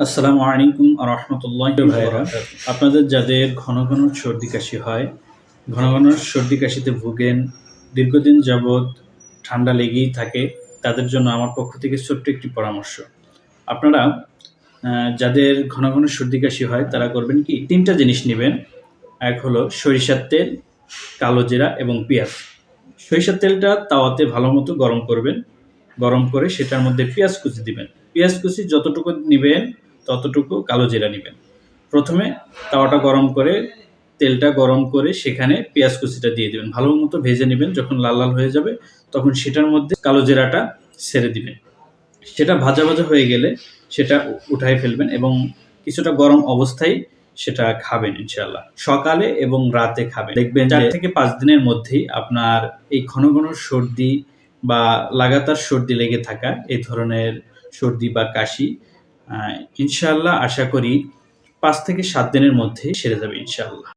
আসসালামু আলাইকুম রহমতুল্লাহ ভাইরা, আপনাদের যাদের ঘন ঘন সর্দি কাশি হয়, ঘন ঘন সর্দি কাশিতে ভুগেন, দীর্ঘদিন যাবৎ ঠান্ডা লেগেই থাকে, তাদের জন্য আমার পক্ষ থেকে ছোট্ট একটি পরামর্শ। আপনারা যাদের ঘন ঘন সর্দি কাশি হয় তারা করবেন কি, ৩টা জিনিস নেবেন। এক হলো সরিষার তেল, কালো জিরা এবং পেঁয়াজ। সরিষার তেলটা তাওয়াতে ভালো মতো গরম করবেন, গরম করে সেটার মধ্যে পেঁয়াজ কুচি দিবেন। পেঁয়াজ কুচি যতটুকু নিবেন ততটুকু কালো জিরা নিবেন। প্রথমে তাওয়াটা গরম করে, তেলটা গরম করে সেখানে পেঁয়াজ কুচিটা দিয়ে দিবেন, ভালো মতো ভেজে নেবেন। যখন লাল লাল হয়ে যাবে তখন সেটার মধ্যে কালো জিরাটা ছেড়ে দিবেন। সেটা ভাজা ভাজা হয়ে গেলে সেটা উঠায় ফেলবেন এবং কিছুটা গরম অবস্থায় সেটা খাবেন ইনশাআল্লাহ। সকালে এবং রাতে খাবেন, দেখবেন ৪ থেকে ৫ দিনের মধ্যেই আপনার এই ঘন ঘন সর্দি বা লাগাতার সর্দি লেগে থাকা এই ধরনের সর্দি বা কাশি ইনশাআল্লাহ আশা করি ৫ থেকে ৭ দিনের মধ্যেই সেরে যাবে ইনশাআল্লাহ।